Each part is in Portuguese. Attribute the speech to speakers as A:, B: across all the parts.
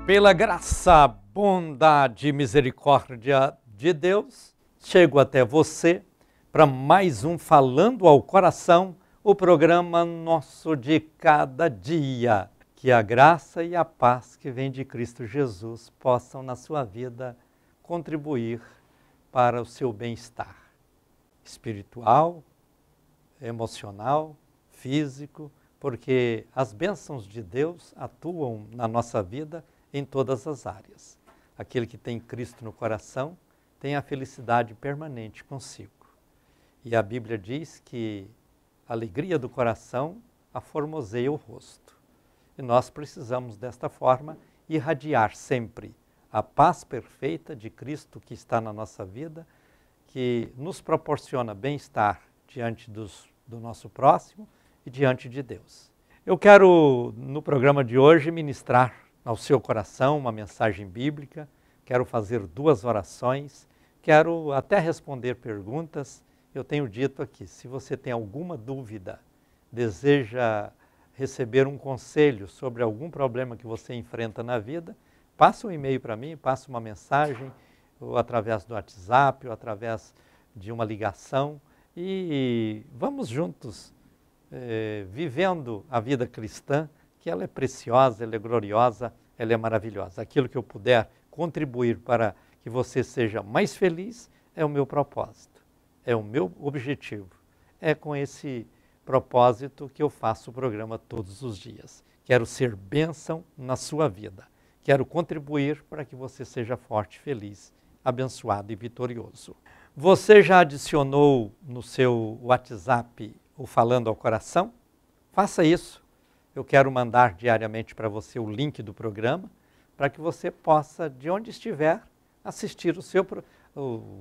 A: Pela graça, bondade e misericórdia de Deus, chego até você para mais um Falando ao Coração, o programa nosso de cada dia. Que a graça e a paz que vem de Cristo Jesus possam na sua vida contribuir para o seu bem-estar espiritual, emocional, físico, porque as bênçãos de Deus atuam na nossa vida em todas as áreas. Aquele que tem Cristo no coração tem a felicidade permanente consigo. E a Bíblia diz que a alegria do coração aformoseia o rosto. E nós precisamos desta forma irradiar sempre a paz perfeita de Cristo que está na nossa vida, que nos proporciona bem-estar diante do nosso próximo e diante de Deus. Eu quero, no programa de hoje, ministrar ao seu coração uma mensagem bíblica, quero fazer 2 orações, quero até responder perguntas. Eu tenho dito aqui, se você tem alguma dúvida, deseja receber um conselho sobre algum problema que você enfrenta na vida, passa um e-mail para mim, passa uma mensagem, ou através do WhatsApp, ou através de uma ligação, e vamos juntos vivendo a vida cristã, que ela é preciosa, ela é gloriosa, ela é maravilhosa. Aquilo que eu puder contribuir para que você seja mais feliz é o meu propósito, é o meu objetivo. É com esse propósito que eu faço o programa todos os dias. Quero ser bênção na sua vida. Quero contribuir para que você seja forte, feliz, abençoado e vitorioso. Você já adicionou no seu WhatsApp o Falando ao Coração? Faça isso. Eu quero mandar diariamente para você o link do programa, para que você possa, de onde estiver, assistir o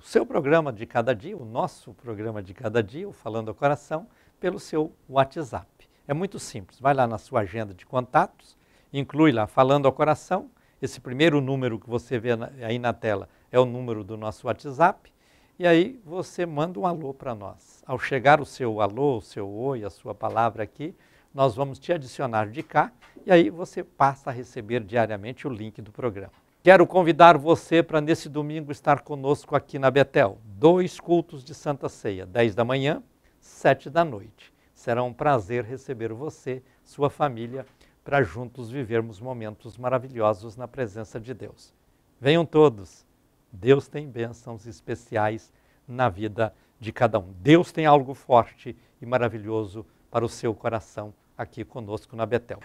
A: seu programa de cada dia, o nosso programa de cada dia, o Falando ao Coração, pelo seu WhatsApp. É muito simples, vai lá na sua agenda de contatos, inclui lá Falando ao Coração, esse primeiro número que você vê aí na tela é o número do nosso WhatsApp, e aí você manda um alô para nós. Ao chegar o seu alô, o seu oi, a sua palavra aqui, nós vamos te adicionar de cá, e aí você passa a receber diariamente o link do programa. Quero convidar você para nesse domingo estar conosco aqui na Betel. 2 cultos de Santa Ceia, 10 da manhã, 7 da noite. Será um prazer receber você, sua família, para juntos vivermos momentos maravilhosos na presença de Deus. Venham todos. Deus tem bênçãos especiais na vida de cada um. Deus tem algo forte e maravilhoso para o seu coração aqui conosco na Betel.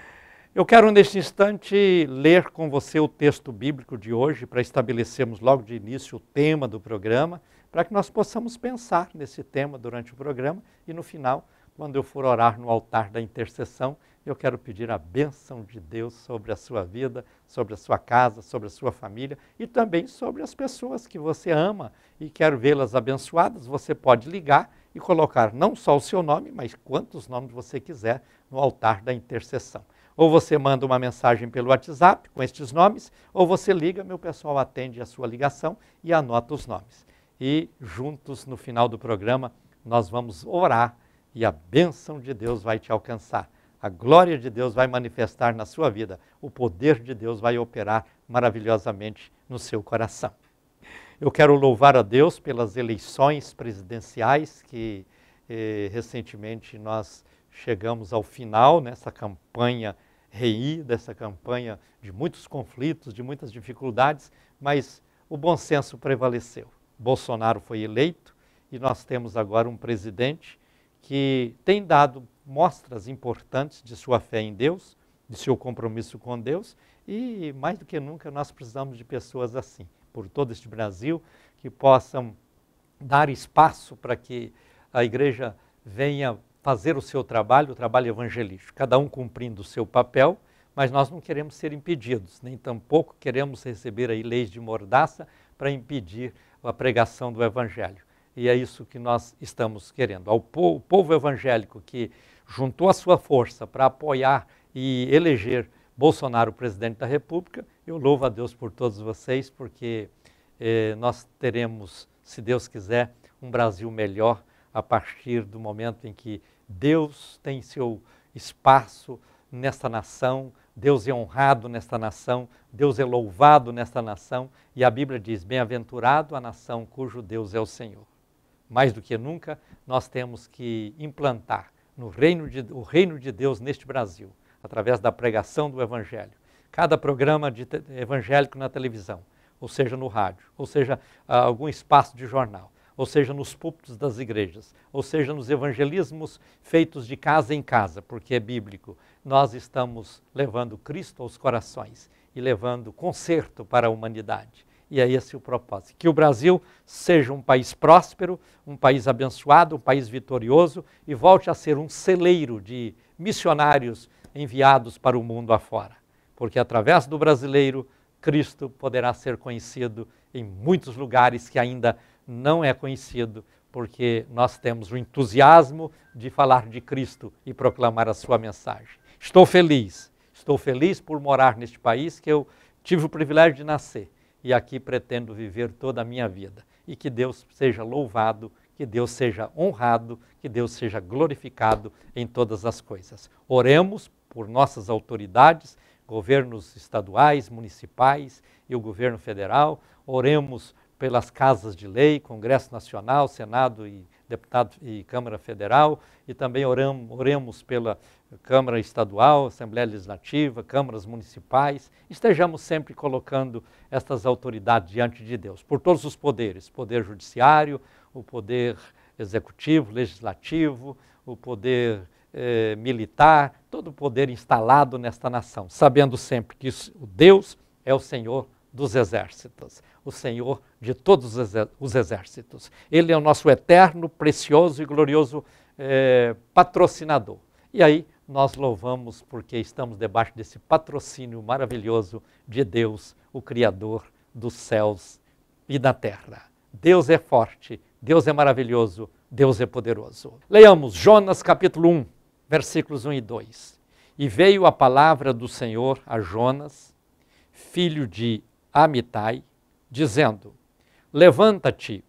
A: Eu quero neste instante ler com você o texto bíblico de hoje para estabelecermos logo de início o tema do programa, para que nós possamos pensar nesse tema durante o programa e no final, quando eu for orar no altar da intercessão, eu quero pedir a bênção de Deus sobre a sua vida, sobre a sua casa, sobre a sua família e também sobre as pessoas que você ama e quer vê-las abençoadas. Você pode ligar e colocar não só o seu nome, mas quantos nomes você quiser no altar da intercessão. Ou você manda uma mensagem pelo WhatsApp com estes nomes, ou você liga, meu pessoal atende a sua ligação e anota os nomes. E juntos, no final do programa, nós vamos orar e a bênção de Deus vai te alcançar. A glória de Deus vai manifestar na sua vida. O poder de Deus vai operar maravilhosamente no seu coração. Eu quero louvar a Deus pelas eleições presidenciais que recentemente nós chegamos ao final nessa campanha reída, essa campanha de muitos conflitos, de muitas dificuldades, mas o bom senso prevaleceu. Bolsonaro foi eleito e nós temos agora um presidente que tem dado mostras importantes de sua fé em Deus, de seu compromisso com Deus, e mais do que nunca nós precisamos de pessoas assim, por todo este Brasil, que possam dar espaço para que a igreja venha fazer o seu trabalho, o trabalho evangelístico, cada um cumprindo o seu papel, mas nós não queremos ser impedidos, nem tampouco queremos receber aí leis de mordaça para impedir a pregação do evangelho. E é isso que nós estamos querendo. Ao povo evangélico que juntou a sua força para apoiar e eleger Bolsonaro presidente da República, eu louvo a Deus por todos vocês, porque nós teremos, se Deus quiser, um Brasil melhor a partir do momento em que Deus tem seu espaço nesta nação, Deus é honrado nesta nação, Deus é louvado nesta nação, e a Bíblia diz, bem-aventurado a nação cujo Deus é o Senhor. Mais do que nunca, nós temos que implantar o reino de Deus neste Brasil, através da pregação do Evangelho. Cada programa evangélico na televisão, ou seja, no rádio, ou seja, algum espaço de jornal, ou seja, nos púlpitos das igrejas, ou seja, nos evangelismos feitos de casa em casa, porque é bíblico. Nós estamos levando Cristo aos corações e levando conserto para a humanidade. E é esse o propósito. Que o Brasil seja um país próspero, um país abençoado, um país vitorioso e volte a ser um celeiro de missionários enviados para o mundo afora. Porque através do brasileiro, Cristo poderá ser conhecido em muitos lugares que ainda não é conhecido, porque nós temos o entusiasmo de falar de Cristo e proclamar a sua mensagem. Estou feliz por morar neste país que eu tive o privilégio de nascer e aqui pretendo viver toda a minha vida. E que Deus seja louvado, que Deus seja honrado, que Deus seja glorificado em todas as coisas. Oremos por nossas autoridades, governos estaduais, municipais e o governo federal. Oremos pelas casas de lei, Congresso Nacional, Senado e Deputado e Câmara Federal, e também oremos pela Câmara Estadual, Assembleia Legislativa, câmaras municipais. Estejamos sempre colocando estas autoridades diante de Deus, por todos os poderes, poder judiciário, o poder executivo, legislativo, o poder militar, todo o poder instalado nesta nação, sabendo sempre que o Deus é o Senhor dos exércitos, o Senhor de todos os exércitos. Ele é o nosso eterno, precioso e glorioso patrocinador. E aí nós louvamos porque estamos debaixo desse patrocínio maravilhoso de Deus, o Criador dos céus e da terra. Deus é forte, Deus é maravilhoso, Deus é poderoso. Leiamos Jonas capítulo 1, versículos 1 e 2. E veio a palavra do Senhor a Jonas, filho de Amitai, dizendo: levanta-te,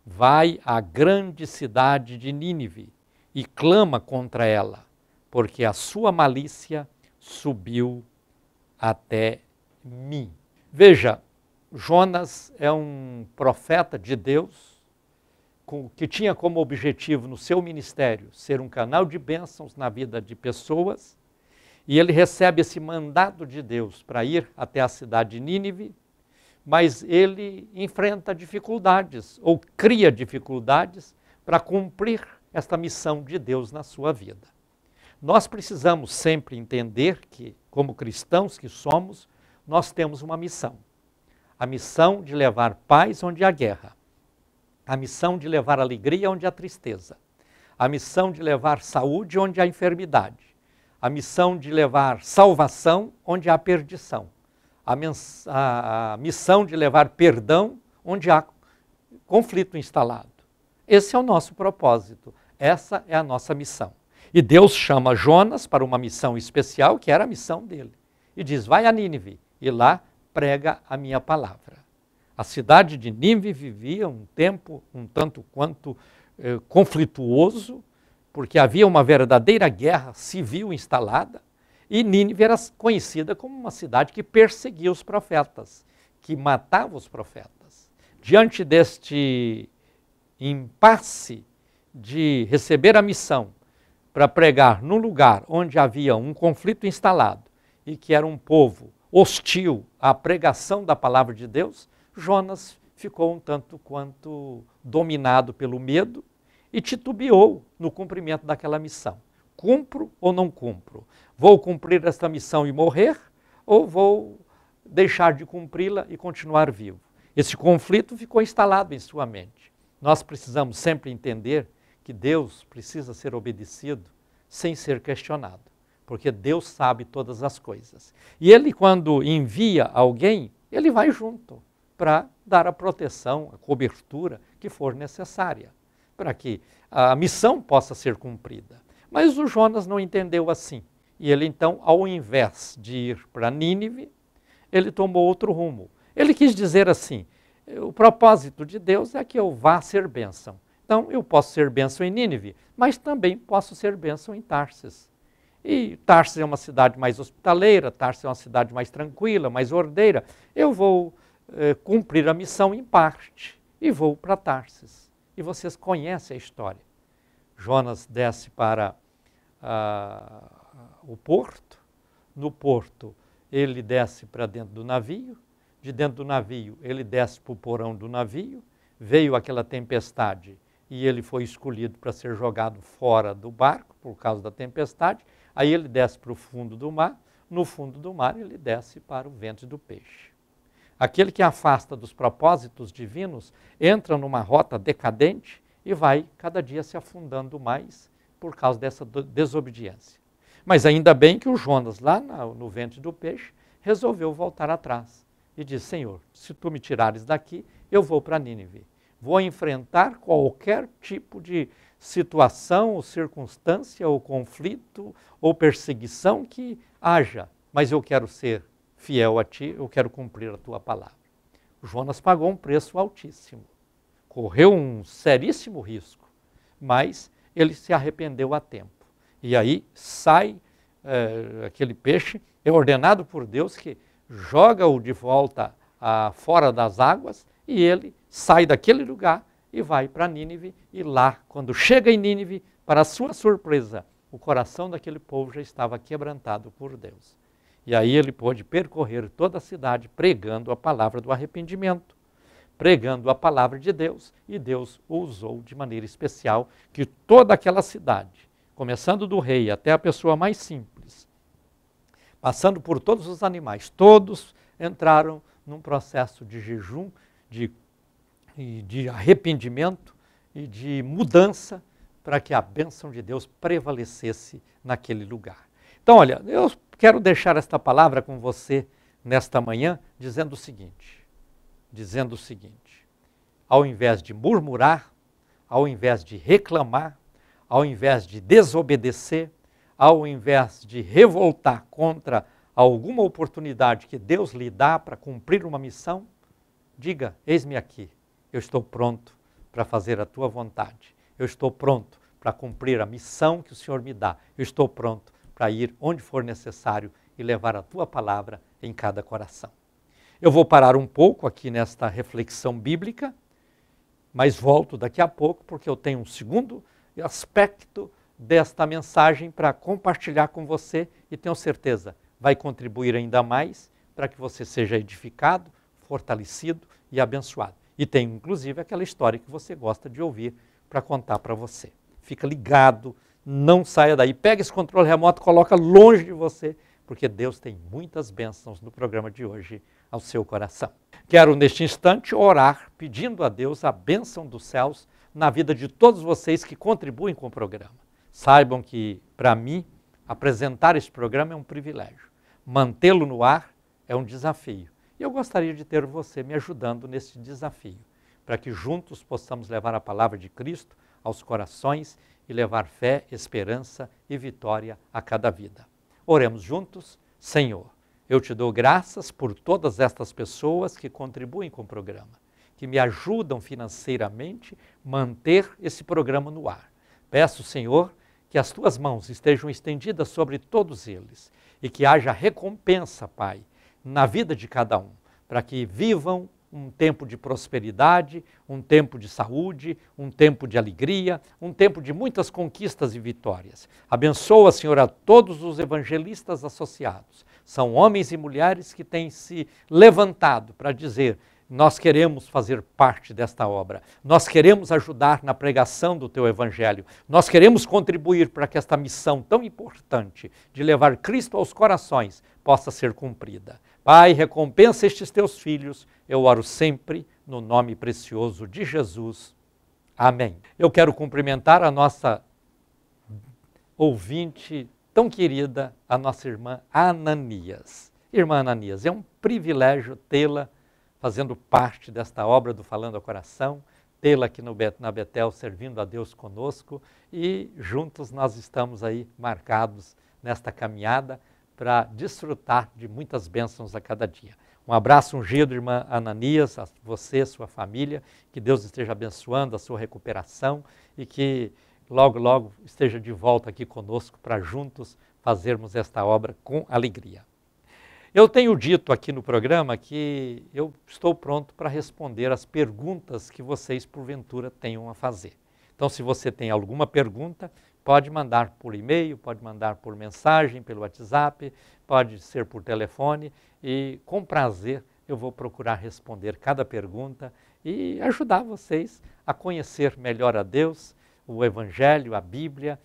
A: vai à grande cidade de Nínive e clama contra ela, porque a sua malícia subiu até mim. Veja, Jonas é um profeta de Deus que tinha como objetivo no seu ministério ser um canal de bênçãos na vida de pessoas, e ele recebe esse mandado de Deus para ir até a cidade de Nínive, mas ele enfrenta dificuldades ou cria dificuldades para cumprir esta missão de Deus na sua vida. Nós precisamos sempre entender que, como cristãos que somos, nós temos uma missão. A missão de levar paz onde há guerra. A missão de levar alegria onde há tristeza. A missão de levar saúde onde há enfermidade. A missão de levar salvação onde há perdição. A missão de levar perdão onde há conflito instalado. Esse é o nosso propósito. Essa é a nossa missão. E Deus chama Jonas para uma missão especial, que era a missão dele. E diz, vai a Nínive e lá prega a minha palavra. A cidade de Nínive vivia um tempo um tanto quanto conflituoso, porque havia uma verdadeira guerra civil instalada, e Nínive era conhecida como uma cidade que perseguia os profetas, que matava os profetas. Diante deste impasse de receber a missão para pregar num lugar onde havia um conflito instalado e que era um povo hostil à pregação da palavra de Deus, Jonas ficou um tanto quanto dominado pelo medo e titubeou no cumprimento daquela missão. Cumpro ou não cumpro? Vou cumprir esta missão e morrer ou vou deixar de cumpri-la e continuar vivo? Esse conflito ficou instalado em sua mente. Nós precisamos sempre entender que Deus precisa ser obedecido sem ser questionado, porque Deus sabe todas as coisas. E Ele, quando envia alguém, Ele vai junto para dar a proteção, a cobertura que for necessária, para que a missão possa ser cumprida. Mas o Jonas não entendeu assim. E ele então, ao invés de ir para Nínive, ele tomou outro rumo. Ele quis dizer assim, o propósito de Deus é que eu vá ser bênção. Então, eu posso ser bênção em Nínive, mas também posso ser bênção em Tarsis. E Tarsis é uma cidade mais hospitaleira, Tarsis é uma cidade mais tranquila, mais ordeira. Eu vou cumprir a missão em parte e vou para Tarsis. E vocês conhecem a história. Jonas desce para o porto. No porto, ele desce para dentro do navio. De dentro do navio, ele desce para o porão do navio. Veio aquela tempestade e ele foi escolhido para ser jogado fora do barco por causa da tempestade. Aí ele desce para o fundo do mar. No fundo do mar, ele desce para o ventre do peixe. Aquele que afasta dos propósitos divinos entra numa rota decadente e vai cada dia se afundando mais por causa dessa desobediência. Mas ainda bem que o Jonas, lá no ventre do peixe, resolveu voltar atrás e disse: Senhor, se tu me tirares daqui, eu vou para Nínive. Vou enfrentar qualquer tipo de situação ou circunstância ou conflito ou perseguição que haja, mas eu quero ser fiel a ti, eu quero cumprir a tua palavra. O Jonas pagou um preço altíssimo, correu um seríssimo risco, mas ele se arrependeu a tempo. E aí sai aquele peixe, é ordenado por Deus que joga-o de volta fora das águas e ele sai daquele lugar e vai para Nínive. E lá, quando chega em Nínive, para sua surpresa, o coração daquele povo já estava quebrantado por Deus. E aí ele pôde percorrer toda a cidade pregando a palavra do arrependimento, pregando a palavra de Deus, e Deus o usou de maneira especial, que toda aquela cidade, começando do rei até a pessoa mais simples, passando por todos os animais, todos entraram num processo de jejum, de arrependimento e de mudança para que a bênção de Deus prevalecesse naquele lugar. Então, olha, eu quero deixar esta palavra com você nesta manhã, dizendo o seguinte, ao invés de murmurar, ao invés de reclamar, ao invés de desobedecer, ao invés de revoltar contra alguma oportunidade que Deus lhe dá para cumprir uma missão, diga: eis-me aqui, eu estou pronto para fazer a tua vontade, eu estou pronto para cumprir a missão que o Senhor me dá, eu estou pronto para ir onde for necessário e levar a tua palavra em cada coração. Eu vou parar um pouco aqui nesta reflexão bíblica, mas volto daqui a pouco, porque eu tenho um segundo aspecto desta mensagem para compartilhar com você e tenho certeza vai contribuir ainda mais para que você seja edificado, fortalecido e abençoado. E tem inclusive aquela história que você gosta de ouvir para contar para você. Fica ligado, não saia daí, pega esse controle remoto, coloca longe de você, porque Deus tem muitas bênçãos no programa de hoje ao seu coração. Quero neste instante orar pedindo a Deus a bênção dos céus na vida de todos vocês que contribuem com o programa. Saibam que, para mim, apresentar este programa é um privilégio. Mantê-lo no ar é um desafio. E eu gostaria de ter você me ajudando nesse desafio, para que juntos possamos levar a palavra de Cristo aos corações e levar fé, esperança e vitória a cada vida. Oremos juntos. Senhor, eu te dou graças por todas estas pessoas que contribuem com o programa, que me ajudam financeiramente a manter esse programa no ar. Peço, Senhor, que as tuas mãos estejam estendidas sobre todos eles e que haja recompensa, Pai, na vida de cada um, para que vivam um tempo de prosperidade, um tempo de saúde, um tempo de alegria, um tempo de muitas conquistas e vitórias. Abençoa, Senhor, a todos os evangelistas associados. São homens e mulheres que têm se levantado para dizer: nós queremos fazer parte desta obra, nós queremos ajudar na pregação do teu evangelho, nós queremos contribuir para que esta missão tão importante de levar Cristo aos corações possa ser cumprida. Pai, recompensa estes teus filhos, eu oro sempre no nome precioso de Jesus. Amém. Eu quero cumprimentar a nossa ouvinte tão querida, a nossa irmã Ananias. Irmã Ananias, é um privilégio tê-la fazendo parte desta obra do Falando ao Coração, tê-la aqui na Betel servindo a Deus conosco e juntos nós estamos aí marcados nesta caminhada para desfrutar de muitas bênçãos a cada dia. Um abraço ungido, irmã Ananias, a você, sua família, que Deus esteja abençoando a sua recuperação e que logo, logo esteja de volta aqui conosco para juntos fazermos esta obra com alegria. Eu tenho dito aqui no programa que eu estou pronto para responder as perguntas que vocês, porventura, tenham a fazer. Então, se você tem alguma pergunta, pode mandar por e-mail, pode mandar por mensagem, pelo WhatsApp, pode ser por telefone e, com prazer, eu vou procurar responder cada pergunta e ajudar vocês a conhecer melhor a Deus, o Evangelho, a Bíblia,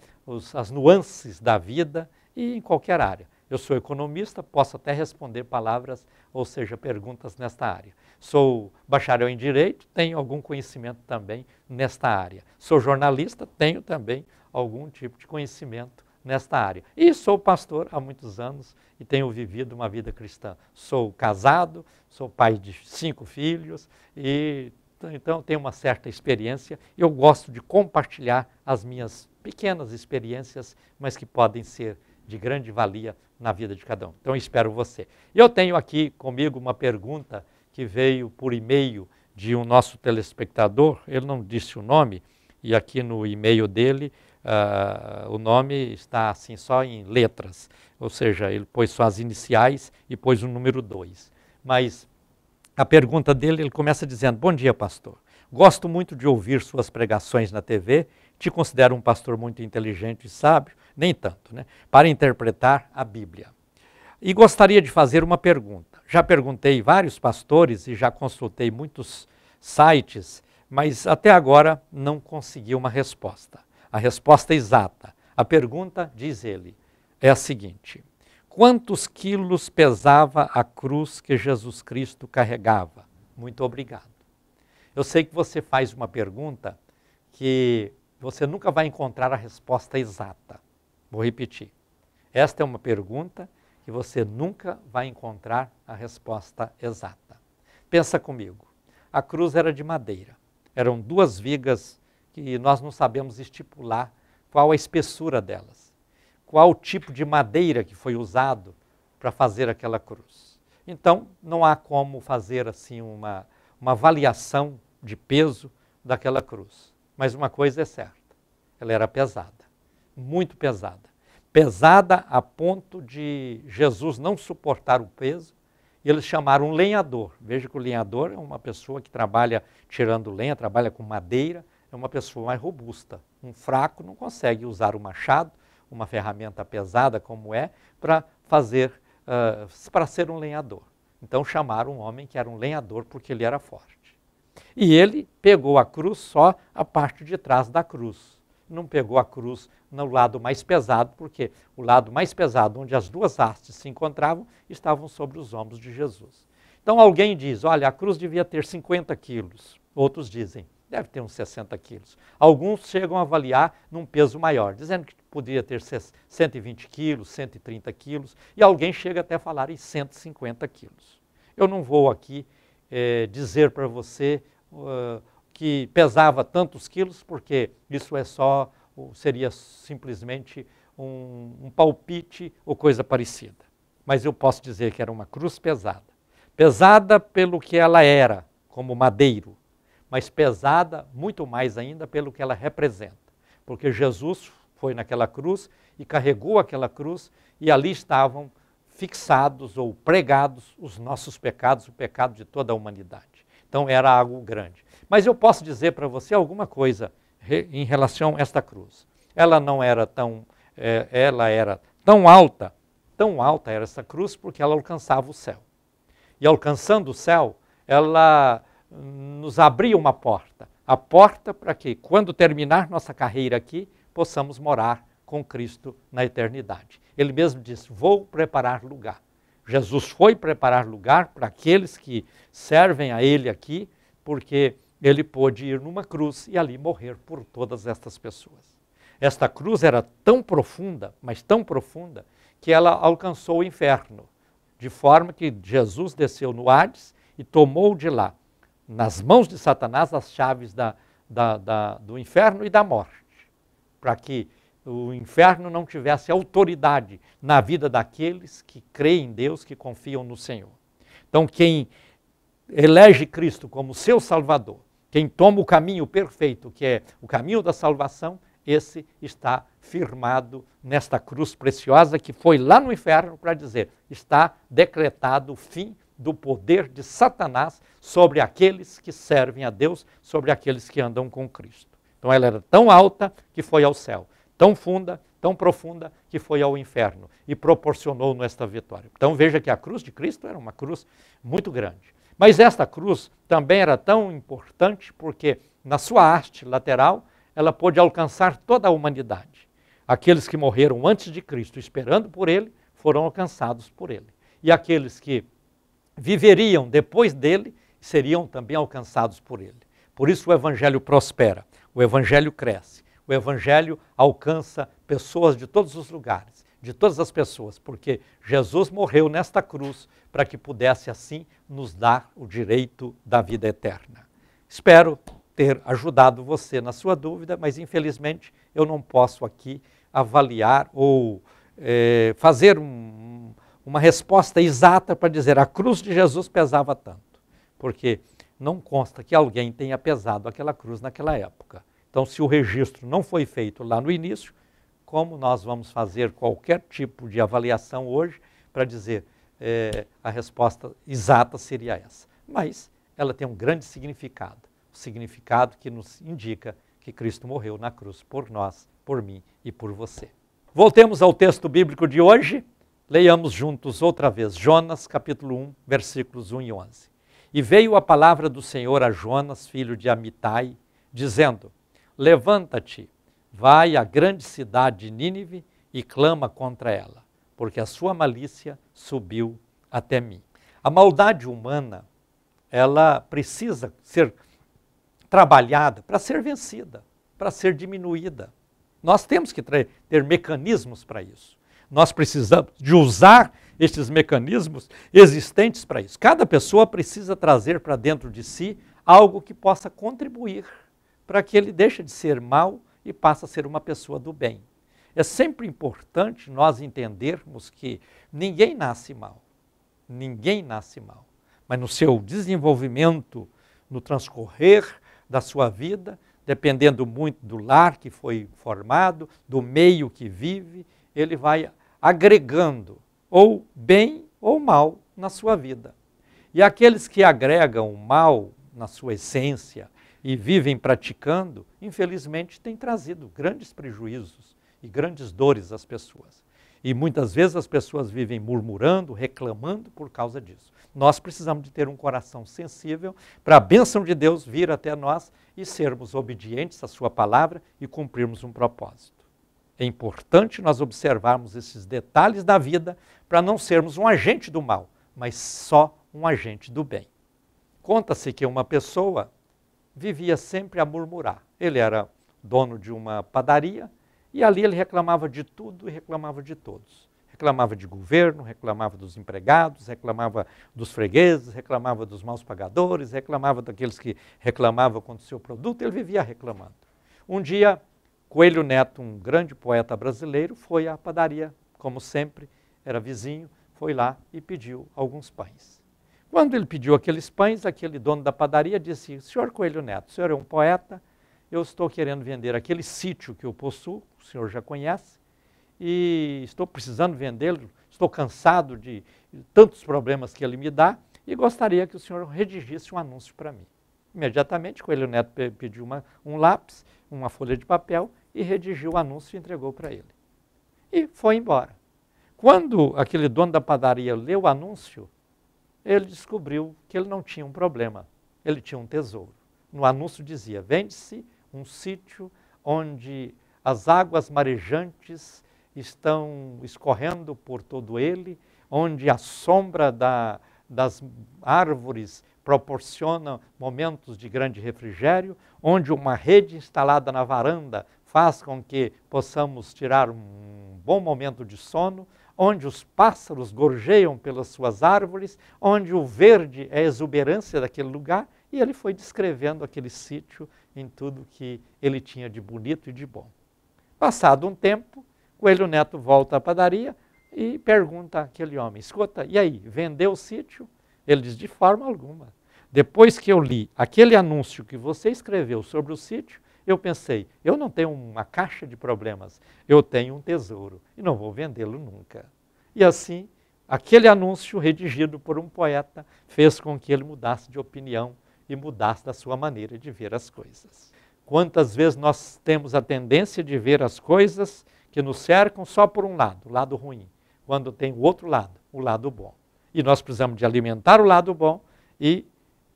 A: as nuances da vida e em qualquer área. Eu sou economista, posso até responder palavras, ou seja, perguntas nesta área. Sou bacharel em Direito, tenho algum conhecimento também nesta área. Sou jornalista, tenho também algum tipo de conhecimento nesta área. E sou pastor há muitos anos e tenho vivido uma vida cristã. Sou casado, sou pai de 5 filhos e então tenho uma certa experiência. Eu gosto de compartilhar as minhas pequenas experiências, mas que podem ser de grande valia na vida de cada um. Então, eu espero você. Eu tenho aqui comigo uma pergunta que veio por e-mail de um nosso telespectador, ele não disse o nome, e aqui no e-mail dele o nome está assim só em letras, ou seja, ele pôs só as iniciais e pôs o número 2. Mas a pergunta dele, ele começa dizendo: bom dia, pastor. Gosto muito de ouvir suas pregações na TV, te considero um pastor muito inteligente e sábio, nem tanto, né? Para interpretar a Bíblia. E gostaria de fazer uma pergunta. Já perguntei vários pastores e já consultei muitos sites, mas até agora não consegui uma resposta. A resposta exata. A pergunta, diz ele, é a seguinte: quantos quilos pesava a cruz que Jesus Cristo carregava? Muito obrigado. Eu sei que você faz uma pergunta que você nunca vai encontrar a resposta exata. Vou repetir. Esta é uma pergunta que você nunca vai encontrar a resposta exata. Pensa comigo. A cruz era de madeira. Eram 2 vigas que nós não sabemos estipular qual a espessura delas. Qual o tipo de madeira que foi usado para fazer aquela cruz. Então, não há como fazer assim uma avaliação de peso daquela cruz. Mas uma coisa é certa, ela era pesada, muito pesada. Pesada a ponto de Jesus não suportar o peso, e eles chamaram um lenhador. Veja que o lenhador é uma pessoa que trabalha tirando lenha, trabalha com madeira, é uma pessoa mais robusta. Um fraco não consegue usar o machado, uma ferramenta pesada como é, para ser um lenhador. Então chamaram um homem que era um lenhador porque ele era forte. E ele pegou a cruz só a parte de trás da cruz. Não pegou a cruz no lado mais pesado, porque o lado mais pesado, onde as 2 hastes se encontravam, estavam sobre os ombros de Jesus. Então alguém diz, olha, a cruz devia ter 50 quilos. Outros dizem, deve ter uns 60 quilos. Alguns chegam a avaliar num peso maior, dizendo que poderia ter 120 quilos, 130 quilos, e alguém chega até a falar em 150 quilos. Eu não vou aqui dizer para você que pesava tantos quilos, porque isso seria simplesmente um palpite ou coisa parecida. Mas eu posso dizer que era uma cruz pesada. Pesada pelo que ela era, como madeiro, mas pesada muito mais ainda pelo que ela representa. Porque Jesus foi naquela cruz e carregou aquela cruz e ali estavam fixados ou pregados os nossos pecados, o pecado de toda a humanidade. Então era algo grande. Mas eu posso dizer para você alguma coisa em relação a esta cruz. Ela não era ela era tão alta era essa cruz porque ela alcançava o céu. E alcançando o céu, ela nos abria uma porta. A porta para que, quando terminar nossa carreira aqui, possamos morar com Cristo na eternidade. Ele mesmo disse, vou preparar lugar. Jesus foi preparar lugar para aqueles que servem a Ele aqui, porque Ele pôde ir numa cruz e ali morrer por todas estas pessoas. Esta cruz era tão profunda, mas tão profunda, que ela alcançou o inferno, de forma que Jesus desceu no Hades e tomou de lá, nas mãos de Satanás, as chaves do inferno e da morte, para que o inferno não tivesse autoridade na vida daqueles que creem em Deus, que confiam no Senhor. Então, quem elege Cristo como seu Salvador, quem toma o caminho perfeito, que é o caminho da salvação, esse está firmado nesta cruz preciosa que foi lá no inferno para dizer, está decretado o fim do poder de Satanás sobre aqueles que servem a Deus, sobre aqueles que andam com Cristo. Então ela era tão alta que foi ao céu, tão funda, tão profunda que foi ao inferno e proporcionou esta vitória. Então veja que a cruz de Cristo era uma cruz muito grande. Mas esta cruz também era tão importante porque na sua haste lateral ela pôde alcançar toda a humanidade. Aqueles que morreram antes de Cristo esperando por ele foram alcançados por ele. E aqueles que viveriam depois dele seriam também alcançados por ele. Por isso o evangelho prospera, o evangelho cresce, o evangelho alcança pessoas de todos os lugares, de todas as pessoas, porque Jesus morreu nesta cruz para que pudesse assim nos dar o direito da vida eterna. Espero ter ajudado você na sua dúvida, mas infelizmente eu não posso aqui avaliar ou fazer uma resposta exata para dizer a cruz de Jesus pesava tanto, porque não consta que alguém tenha pesado aquela cruz naquela época. Então, se o registro não foi feito lá no início, como nós vamos fazer qualquer tipo de avaliação hoje para dizer a resposta exata seria essa? Mas ela tem um grande significado, o significado que nos indica que Cristo morreu na cruz por nós, por mim e por você. Voltemos ao texto bíblico de hoje, leiamos juntos outra vez, Jonas capítulo 1, versículos 1 e 11. E veio a palavra do Senhor a Jonas, filho de Amitai, dizendo, levanta-te, vai à grande cidade de Nínive e clama contra ela, porque a sua malícia subiu até mim. A maldade humana, ela precisa ser trabalhada para ser vencida, para ser diminuída. Nós temos que ter mecanismos para isso. Nós precisamos de usar estes mecanismos existentes para isso. Cada pessoa precisa trazer para dentro de si algo que possa contribuir para que ele deixe de ser mal e passe a ser uma pessoa do bem. É sempre importante nós entendermos que ninguém nasce mal. Ninguém nasce mal. Mas no seu desenvolvimento, no transcorrer da sua vida, dependendo muito do lar que foi formado, do meio que vive, ele vai agregando ou bem ou mal na sua vida. E aqueles que agregam o mal na sua essência e vivem praticando, infelizmente têm trazido grandes prejuízos e grandes dores às pessoas. E muitas vezes as pessoas vivem murmurando, reclamando por causa disso. Nós precisamos de ter um coração sensível para a bênção de Deus vir até nós e sermos obedientes à sua palavra e cumprirmos um propósito. É importante nós observarmos esses detalhes da vida para não sermos um agente do mal, mas só um agente do bem. Conta-se que uma pessoa vivia sempre a murmurar. Ele era dono de uma padaria e ali ele reclamava de tudo e reclamava de todos. Reclamava de governo, reclamava dos empregados, reclamava dos fregueses, reclamava dos maus pagadores, reclamava daqueles que reclamavam contra o seu produto, ele vivia reclamando. Um dia, Coelho Neto, um grande poeta brasileiro, foi à padaria, como sempre, era vizinho, foi lá e pediu alguns pães. Quando ele pediu aqueles pães, aquele dono da padaria disse, senhor Coelho Neto, o senhor é um poeta, eu estou querendo vender aquele sítio que eu possuo, o senhor já conhece, e estou precisando vendê-lo, estou cansado de tantos problemas que ele me dá e gostaria que o senhor redigisse um anúncio para mim. Imediatamente, Coelho Neto pediu um lápis, uma folha de papel e redigiu o anúncio e entregou para ele. E foi embora. Quando aquele dono da padaria leu o anúncio, ele descobriu que ele não tinha um problema, ele tinha um tesouro. No anúncio dizia, vende-se um sítio onde as águas marejantes estão escorrendo por todo ele, onde a sombra das árvores proporciona momentos de grande refrigério, onde uma rede instalada na varanda faz com que possamos tirar um bom momento de sono, onde os pássaros gorjeiam pelas suas árvores, onde o verde é a exuberância daquele lugar, e ele foi descrevendo aquele sítio em tudo que ele tinha de bonito e de bom. Passado um tempo, Coelho Neto volta à padaria e pergunta àquele homem, escuta, e aí, vendeu o sítio? Ele diz, de forma alguma. Depois que eu li aquele anúncio que você escreveu sobre o sítio, eu pensei, eu não tenho uma caixa de problemas, eu tenho um tesouro e não vou vendê-lo nunca. E assim, aquele anúncio redigido por um poeta fez com que ele mudasse de opinião e mudasse da sua maneira de ver as coisas. Quantas vezes nós temos a tendência de ver as coisas que nos cercam só por um lado, o lado ruim, quando tem o outro lado, o lado bom. E nós precisamos de alimentar o lado bom e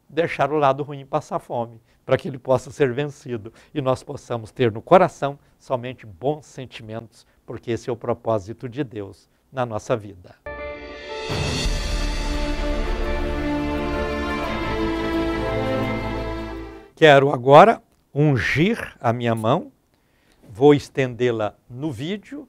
A: deixar o lado ruim passar fome, para que ele possa ser vencido e nós possamos ter no coração somente bons sentimentos, porque esse é o propósito de Deus na nossa vida. Quero agora ungir a minha mão, vou estendê-la no vídeo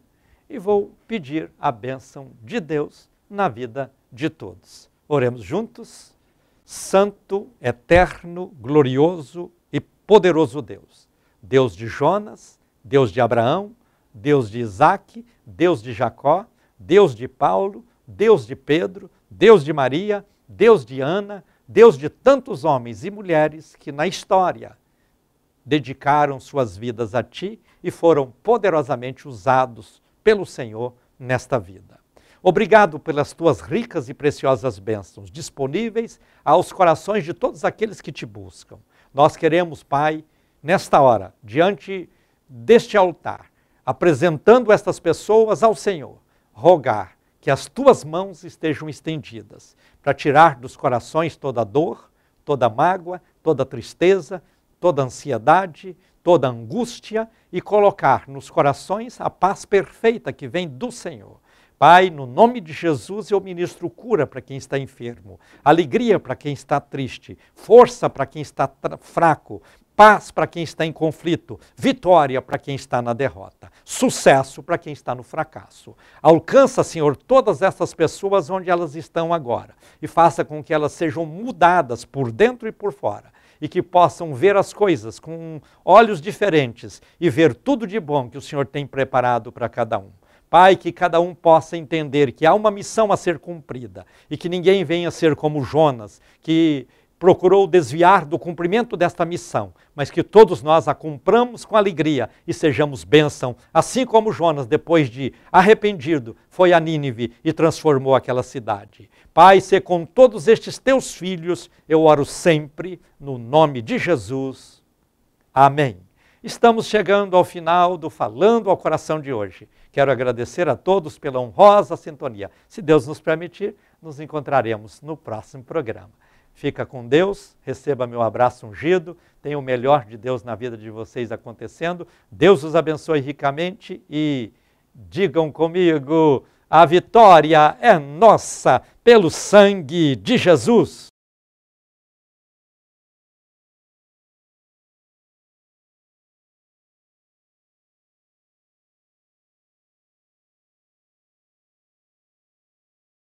A: e vou pedir a bênção de Deus na vida de todos. Oremos juntos. Santo, eterno, glorioso e poderoso Deus. Deus de Jonas, Deus de Abraão, Deus de Isaque, Deus de Jacó, Deus de Paulo, Deus de Pedro, Deus de Maria, Deus de Ana, Deus de tantos homens e mulheres que na história dedicaram suas vidas a Ti e foram poderosamente usados pelo Senhor nesta vida. Obrigado pelas Tuas ricas e preciosas bênçãos disponíveis aos corações de todos aqueles que Te buscam. Nós queremos, Pai, nesta hora, diante deste altar, apresentando estas pessoas ao Senhor, rogar que as Tuas mãos estejam estendidas para tirar dos corações toda dor, toda mágoa, toda tristeza, toda ansiedade, toda angústia e colocar nos corações a paz perfeita que vem do Senhor. Pai, no nome de Jesus eu ministro cura para quem está enfermo, alegria para quem está triste, força para quem está fraco, paz para quem está em conflito, vitória para quem está na derrota, sucesso para quem está no fracasso. Alcança, Senhor, todas essas pessoas onde elas estão agora e faça com que elas sejam mudadas por dentro e por fora e que possam ver as coisas com olhos diferentes e ver tudo de bom que o Senhor tem preparado para cada um. Pai, que cada um possa entender que há uma missão a ser cumprida e que ninguém venha ser como Jonas, que procurou desviar do cumprimento desta missão, mas que todos nós a cumpramos com alegria e sejamos bênção, assim como Jonas, depois de arrependido, foi a Nínive e transformou aquela cidade. Pai, se com todos estes teus filhos, eu oro sempre no nome de Jesus. Amém. Estamos chegando ao final do Falando ao Coração de hoje. Quero agradecer a todos pela honrosa sintonia. Se Deus nos permitir, nos encontraremos no próximo programa. Fica com Deus, receba meu abraço ungido, tenha o melhor de Deus na vida de vocês acontecendo. Deus os abençoe ricamente e digam comigo, a vitória é nossa pelo sangue de Jesus.